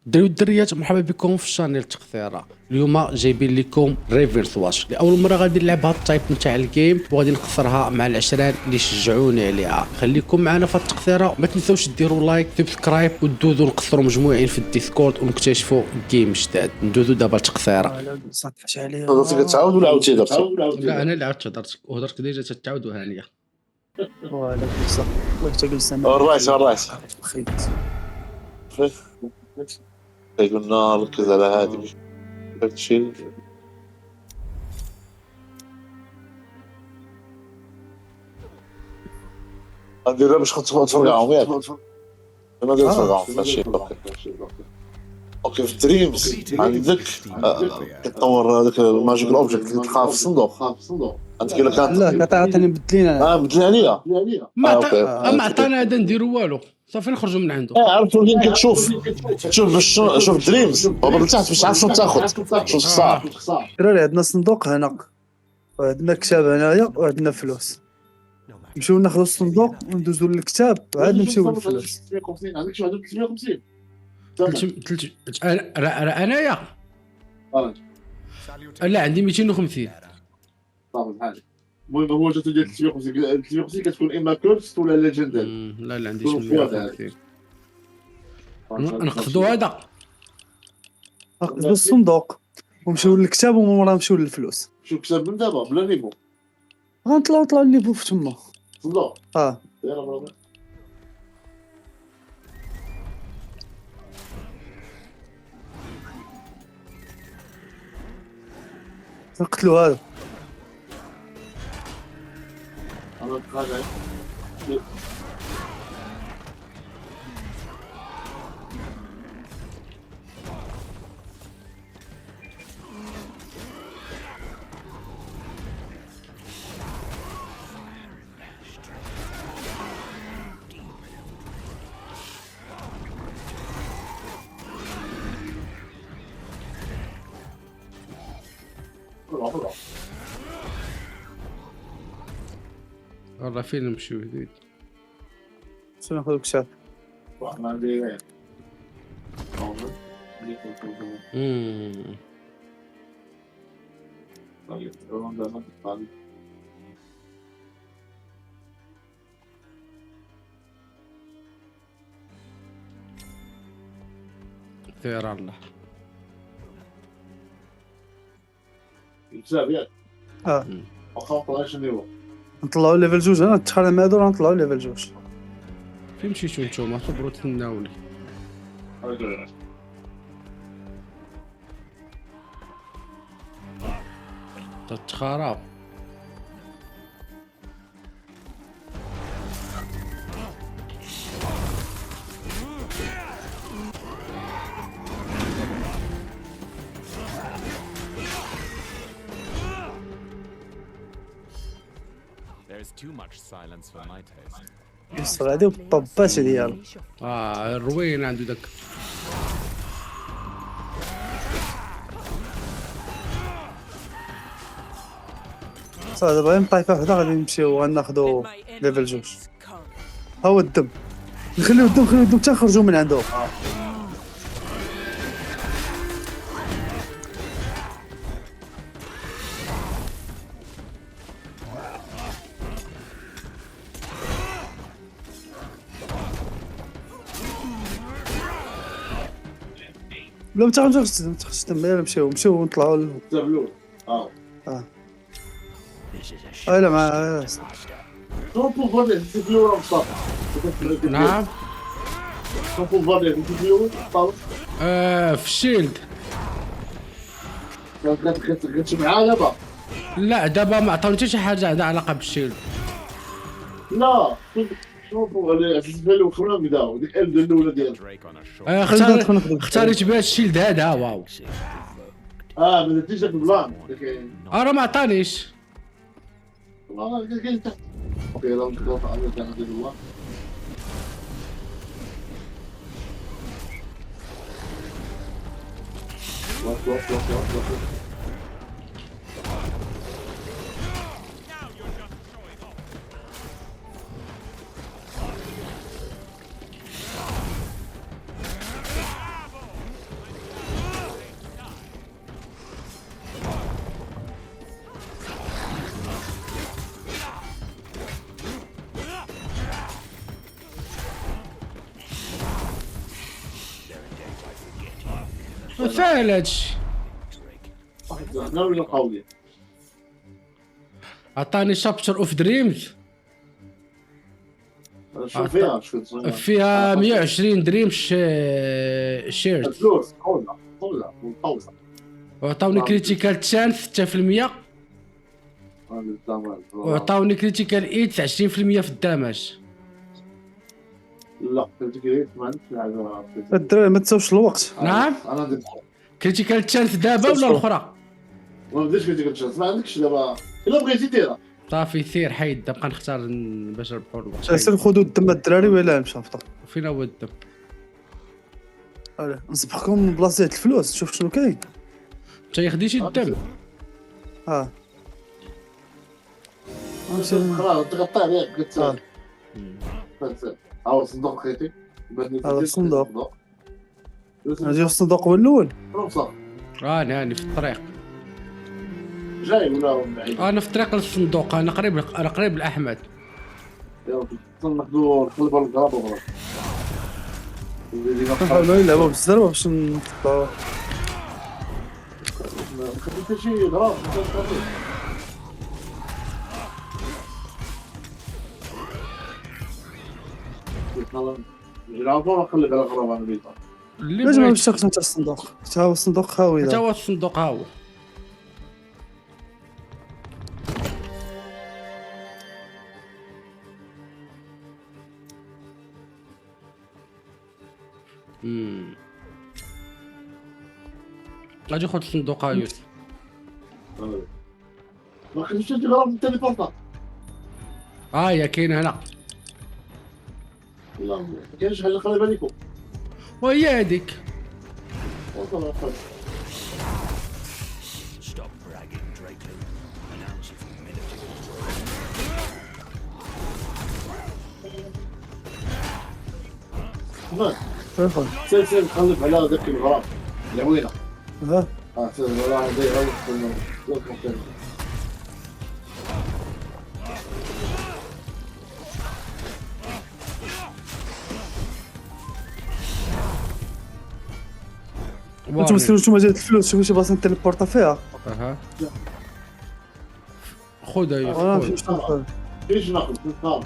الدراري والدريات، مرحبا بكم في الشانيل تقطيره. اليوم جايبين لكم ريفيرس واش لاول مره غادي نلعب هاد التايب نتاع الجيم، وغادي نقصرها مع العشران اللي شجعوني عليها. خليكم معنا في التقطيره، ما تنساوش ديروا لايك سبسكرايب ودوزوا نقصروا مجموعين في الديسكورد ونكتشفوا جيم جداد. ندوزوا دابا التقطيره. لا صافي عليها. هضرتي كتعاود ولا عاودتي درتي؟ لا انا اللي عرفت هضرتك وهضرتك ديجا تتعاود هانيه. ولا بصح والله حتى جلست انا الرايس خيت قلنا ركز على هذه هادشي. غنديرها باش تفرقعهم ياك، ما ندير تفرقعهم ماشي. اوكي في دريمز عندك كتطور هذاك الماجيك اوبجيكت اللي تلقاه في الصندوق. عندك الا كانت لا كتعطيني بدلينا بدل عليا ما عطانا هذا نديرو والو، صافي نخرجوا من عنده. عرفت وين كتشوف باش شوف دريمز وبر تحت باش تعرف شنو تاخذ شنو تخسر. دراري عندنا صندوق هنا وعندنا كتاب هنايا وعندنا فلوس. نمشيو ناخذ الصندوق وندوزو للكتاب وعاد نمشيو للفلوس. عندك شو عندك 350 انايا لا عندي 250. صافي بحال المهم هو جاتو ديال 350 كتكون اما كورس ولا ليجندري. لا عنديش 250. نقصدوا هذا ناخذ الصندوق ونمشيو للكتاب ومن ورا نمشيو للفلوس. شوف كتاب من دابا بلا نيفو غنطلعوا النيفو في تما. صندوق يلا برافو. نقتلوا هذا. انا هذا والله فين نمشيو هذيك. ناخذ الكتاب. ما عندي خير الله. الكتاب ياك اه واخا طلعش نيفو نطلعوا ليفل 2. انا نتخلى مع هذول نطلعوا ليفل 2. فين مشيتو نتوما؟ صبروا تسناوني. تتخراب. There's too much silence for my taste. يوصل هذه والطبات ديالو. روين عنده داك. صافي دابا غير طايفه وحده غادي نمشيو غناخذوا ليفل 2. ها هو الدم. نخليو الدم حتى نخرجوا من عنده. لا متخشتم نمشيو ونطلعوا الكتاب الاول لا مع شوفوا فادي تسيبيو راه مصطفى. نعم شوفوا فادي تسيبيو في الشيلد. كنت معاه دابا. لا دابا ما عطاوني حتى شي حاجه عندها علاقه بالشيلد. لا شوفوا بالنسبه له خرا بداو ديك الد الاولى ديالو. Drake on a short. اختاريت بها الشيلد هذا. واو ما درتيش داك البلان راه ما عطانيش. والله كاين تحت. اوكي لو نقطع على كان هذا هو واش ساهل هادشي. احنا ولا قوي. عطاني شابتر اوف دريمز شوف فيها فيها 120 دريم شيرت، فلوس طولة طولة. وعطاوني كريتيكال تشانس 6%، وعطاوني كريتيكال ايت 20% في الدمج. لا تجريت ما عندكش حاجة. الدراري ما تساوش الوقت. نعم انا عندي كريتيكال تشانس دابا ولا الاخرى؟ ما بديش كنت كنت ما عندكش دابا الا بغيتي ديرها. صافي سير حيد نبقى نختار باش نربحو الوقت. سير خذوا الدم الدراري ولا نمشي نفطر. فين هو الدم؟ نصبحكم من بلاصه الفلوس شوف شنو كاين. انت ياخديش الدم. ها خلاص تغطي عليك آه. قلت هاو صندوق خيتي. هذا الصندوق. نجي الصندوق هو الاول. صافي انا في الطريق، جاي ولا بعيد. انا في الطريق للصندوق، انا قريب لاحمد. يلا ناخذوا نقلبوا القراب وغراب. نحاولوا نلعبوا بالزربه باش نطلعوا. خليت شي غراب. جرافه نقلب على غراب انا بيطا. اللي لازم بغيت نمشي نتا الصندوق. تا هو الصندوق خاوي حتى دابا. هو الصندوق ها هو. اجي خذ الصندوق ها يوسف. ما خليتش شي غراب من التليفون. يا كاين هنا، لا ما كاينش حاجه خلي بالكم. وهي هذيك. وصل اخر. سير نخلف على ذاك الغراب العوينه. ها سير ولا زي غلط انتم سيروا نتوما جات الفلوس شوفوا شي بلاصه نتيليبورتا فيها. اها خذها يا وانا خويا. نمشي نشوف. ايش ناخذ نتفارق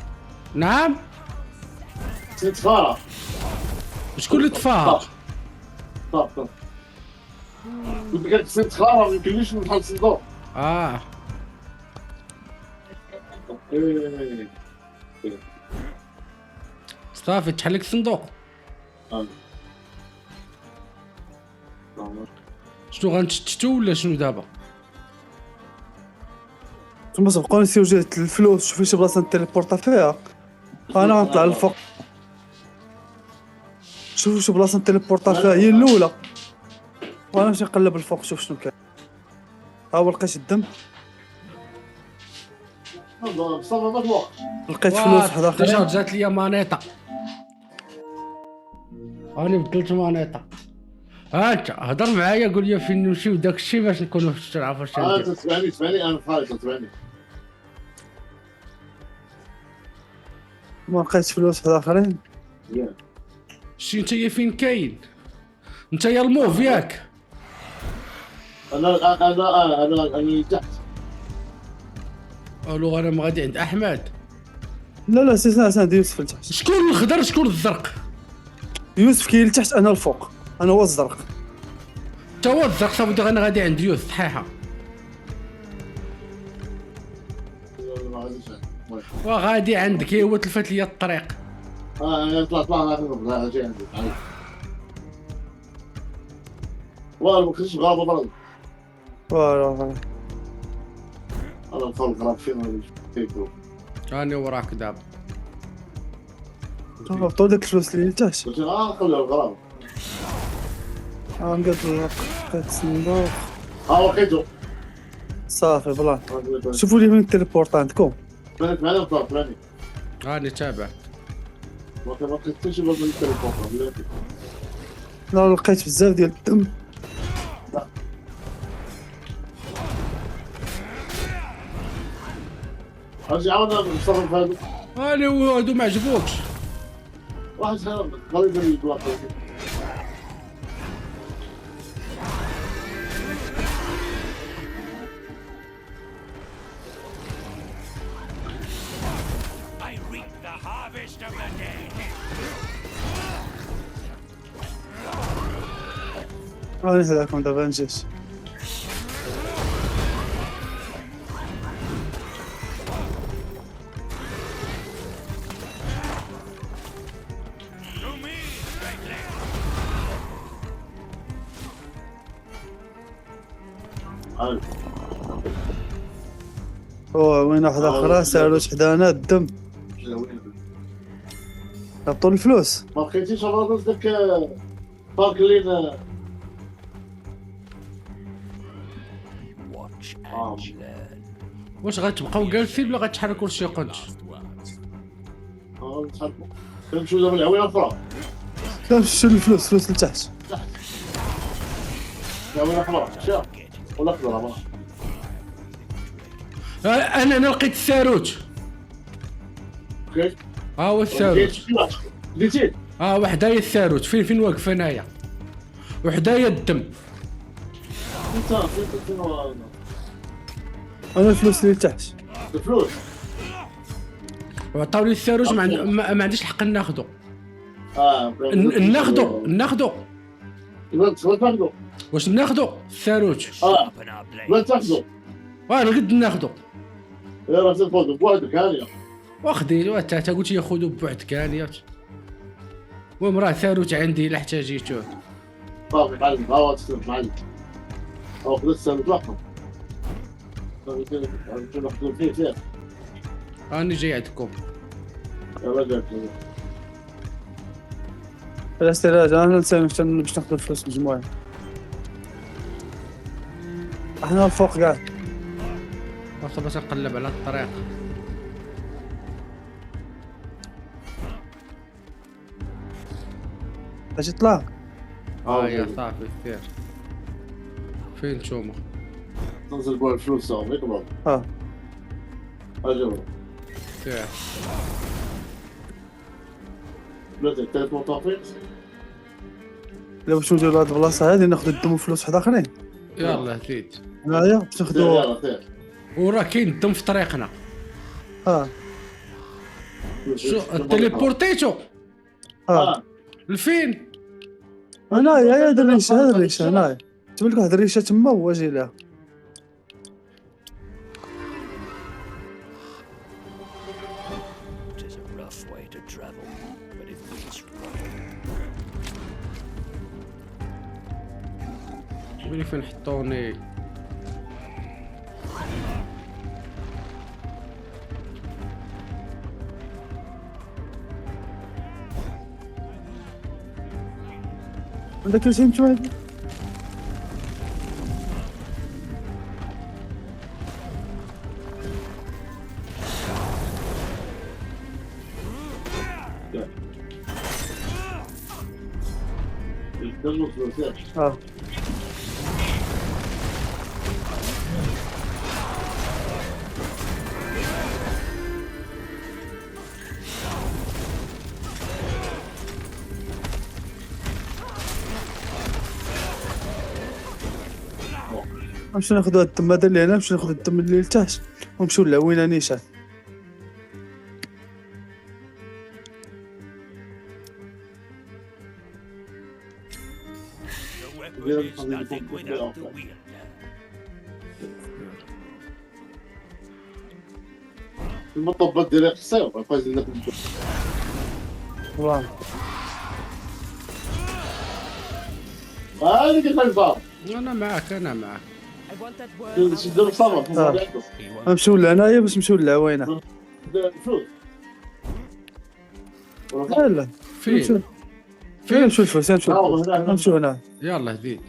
نعم نتفارق. شكون اللي تفاهم؟ طب كنت قلت ست خارة ما يمكنليش نحل الصندوق. ايه صافي تحل لك الصندوق. شنو غنتشتتو ولا شنو دابا؟ ثم سبقوني سيروا جات الفلوس شوفوا شي بلاصه نتيليبورتا فيها. انا غنطلع للفوق. شوفوا شي بلاصه نتيليبورتا فيها هي الاولى. وانا نمشي نقلب الفوق شوف شنو كاين. ها هو لقيت الدم. بصافي ما الوقت. لقيت فلوس حدا ديجا اخرين. جات ليا مانيطه. راني بدلت مانيطه. انت هضر معايا قول لي فين نمشيو داك الشيء باش نكونوا في الشارع فاش ندير. تسمعني انا خارج تسمعني. ما لقيت فلوس حدا اخرين. شي نتايا فين كاين؟ نتايا الموف ياك؟ انا تحت. الو انا غادي عند احمد. لا سي عندي يوسف لتحت. شكون الخضر شكون الزرق؟ يوسف كاين لتحت انا الفوق. انا هو الزرق. تا هو الزرق صافي انا غادي عند يوسف صحيحه. وغادي عندك هو تلفات ليا الطريق. طلع جاي عندي. والله ما كنتش غابه برد. فوالا انا نخل غراب فين فيكو. راني وراك دابا. عطوا داك الفلوس اللي لتحت. قلت خليها الغراب. نقدر لقيت الصندوق. لقيتو. صافي بلان. شوفوا لي من التليبورت عندكم. بنت معنا بلاني. راني تابعك. ما لقيتش من التليفون. لا لقيت بزاف ديال الدم. اجي عاودنا نتصرف هذا. راني هادو ما عجبوكش. واحد غريب اللي يطلع. راني حداكم دابا نجيش. عارف. وين واحدة أخرى سالوش حدانا الدم. عطوا الفلوس. ما بقيتيش الراجل داك باركلين. واش غتبقاو جالسين ولا غتحركوا لشي قنت؟ نتحركوا كنمشيو دابا العوينه الاخرى. كنمشيو الفلوس فلوس لتحت. العوينه الاخرى مشى ولا خضرا. انا لقيت الثاروت. كيف؟ ها هو الثاروت. بديتي وحدايا الثاروت فين واقف انايا وحدايا الدم. انت فين أنا الفلوس اللي تحت. الفلوس؟ وعطاولي الثاروت ما عنديش الحق ناخذو. ناخذو ناخذو تاخذو. واش ناخذو الثاروت؟ لا تاخذو. وانا قد ناخذو. يا راه تاخذو بوحدك هانيه. واخدي انت قلت ياخذوا بوحد كانيات. المهم راه ثاروت عندي الا احتاجيتوه. صافي معلم ها تسلم معلم. خذ السالوت واحد. ناخذو فيه. راني جاي عندكم. يلا جاك. الاستعراض أنا نسوي باش ناخذ الفلوس مجموعة. احنا الفوق كاع. واخا باش نقلب على الطريق. اش يطلع؟ يا صافي سير. فين نتوما؟ تنزل بها الفلوس صافي كبر. اجرب. سير. بلاتي التليفون طافي. لا باش نجيو لهاد البلاصة هادي ناخذ الدم وفلوس واحد آخرين. يلا زيد. هنايا باش ناخذو. يلا سير. وراه كاين الدم في طريقنا. شو تليبورتيتو لفين؟ هنايا هاد الريشة هنايا. جبت لك واحد الريشة تما واجي لها. وين فين حطوني؟ عندك شي نتوما؟ نمشيو ناخذ الدم هذا اللي هنا، نمشيو ناخذ الدم اللي لتحت ونمشيو لعوينه نيشان. المطبات ديالي قصير فايز لك. والله هذيك الخلفه. انا معك شد لك صبر. نمشيو لهنايا باش نمشيو للعوينه. فلوس لا فين؟ نمشيو الفلوس نمشيو هنا. يلا زيد.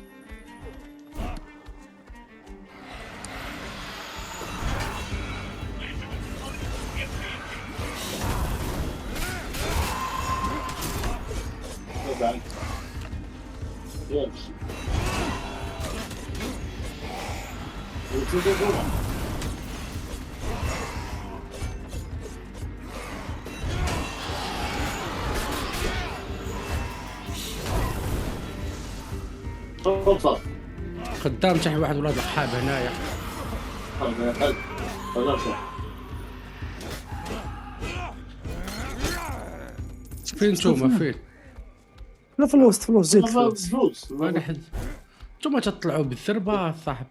خدام تحت واحد ولاد الحاب هنايا. فين نتوما فين؟ لا في الوسط جيت فلوس. انا حد نتوما تطلعوا بالثربه صاحب.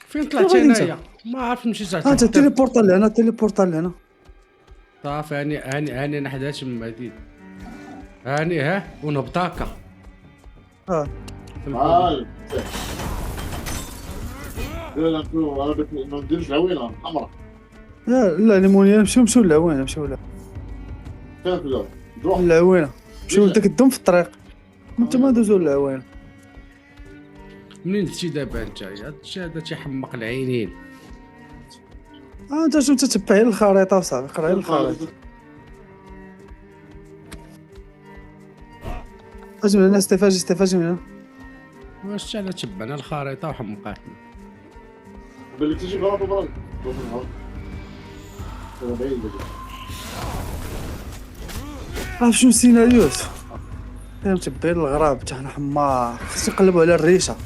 فين طلعت غادي انت؟ انايا؟ ما عرفت نمشي انت تحت. تيليبورطال لهنا تيليبورطال لهنا. صافي هاني انا حدا تما هاني ها ونهبط هكا. لا لا انا بدي ما نديرش العوينه حمراء. لا ليمونيه نمشيو للعوينه نمشيو فين كذا نروح للعوينه نمشيو لداك الدم في الطريق انت ما ندوزو للعوينه. منين درتي دابا انت؟ هذا تيحمق العينين. انت شنو تتبع غير الخريطه وصافي قرا غير الخريطه. اجي من هنا استفاجي من هنا. واش على تبعنا الخريطه وحمقاتنا. باللي تيجي غلط وغلط انا بعيد عرف شنو السيناريوات تبع الغراب حتى حنا حمار خصو يقلبوا على الريشه.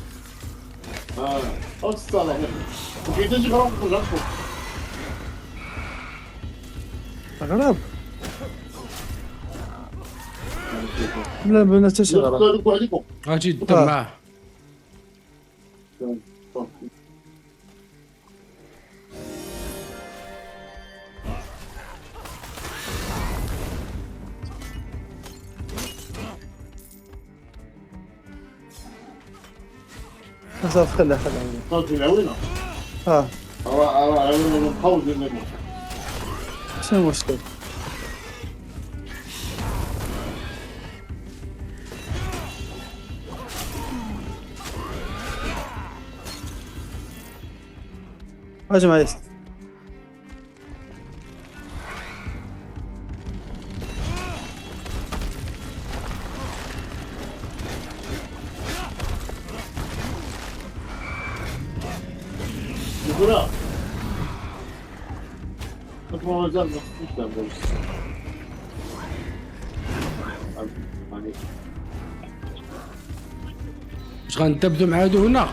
الصالح كي تيجي غلط ترجع تفوق غراب لا بنا حتى شي غراب. هذوك وحدكم اجي الدم معاه. صافي خليها صافي العوينه العوينه نبقاو ديال شنو المشكل؟ اجي معايا لا ما مازال ما واش غندبدو مع هادو هنا؟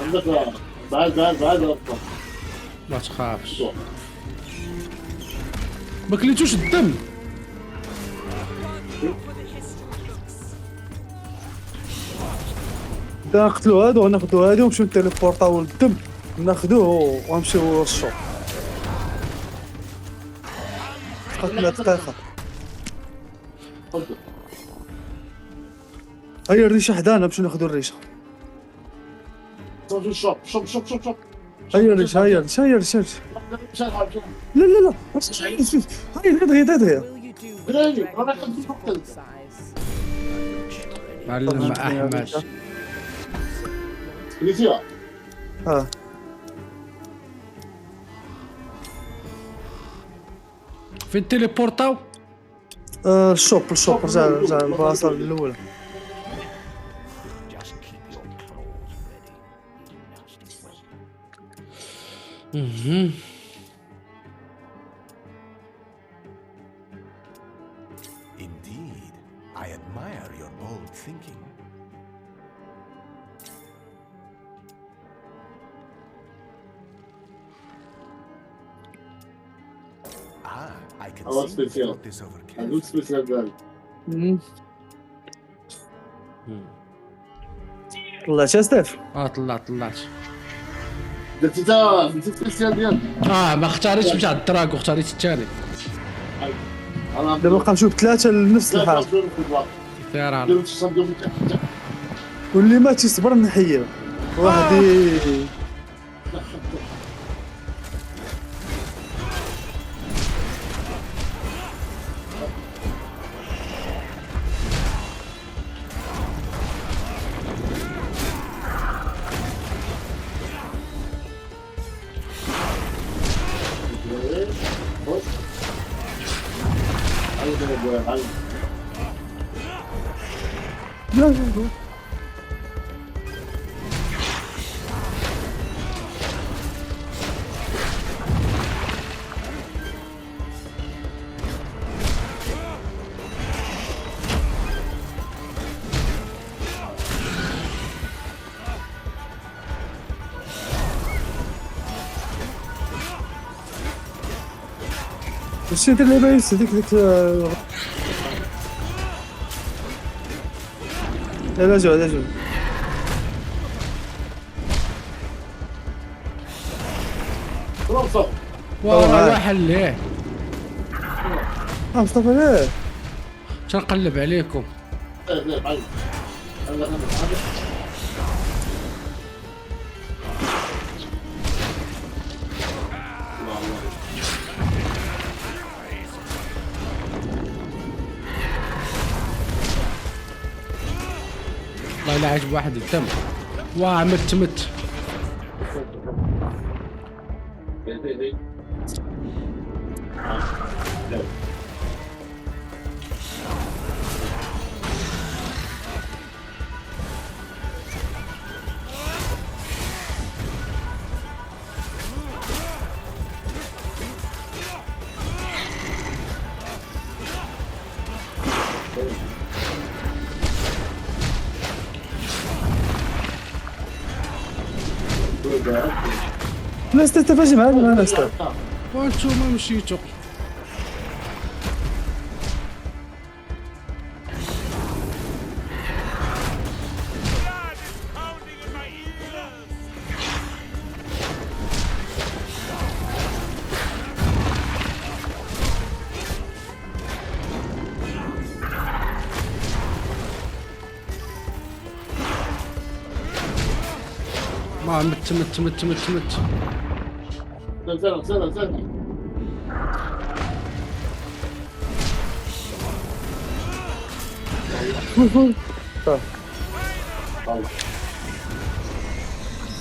عندك بعد أطلع. ما تخافش ما كليتوش الدم. نقتلو هادو وناخدو هادو ونمشيو نتيليبورطاو للدم ناخدوه ونمشيو للشوط. بقات 100 دقيقة. هيا الريشة حدانا نمشيو ناخدو الريشة. شوف هيا الريشة هيا الريشة لا لا هيا معلم احمد فين تيليبورطاو؟ الشوب رجع البلاصة الأولى. Indeed, I admire your bold thinking. I can Allah see you special. thought this over عندك carefully. سبيسيال ديالك طلعت يا ستيف. طلعت درتي تا سبيسيال ديالك ما اختاريتش مشى على الدراك واختاريت الثاني. انا دابا بقى نشوف ثلاثة لنفس الحال سير على ديروا تصدقوا واللي ما تيصبر نحييه واحد لا ماشي دير لي بايس ديك لا جو لا جو وراه واحد ليه مصطفى ليه تنقلب عليكم. والله الا عجب واحد الدم. واه مت. لا استفاجئ معانا انا استاذ وانتوما مشيتو. ما مت.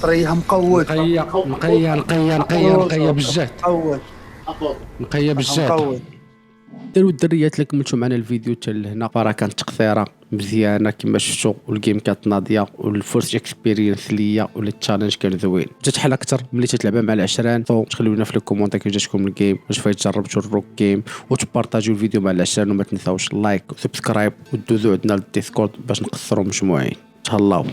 طريها مقود نقيا بالجهد. نقيا بالجهد. مقود داروا الدريات اللي كملتوا معنا الفيديو حتى لهنا، راه كانت تقطيره مزيانه كما شفتوا، والجيم كانت ناضيه، والفورس اكسبيرينس ليا ولا التشالنج كان زوين. تتحل اكثر ملي تتلعبها مع العشران. تخليونا في الكومونتير كيف جاتكم الجيم، واش فايت جربتوا الروك جيم، وتبارطاجيو الفيديو مع العشران، وما تنساوش لايك وسبسكرايب، ودوزوا عندنا للديسكورد باش نقصروا مجموعين. تهلاو.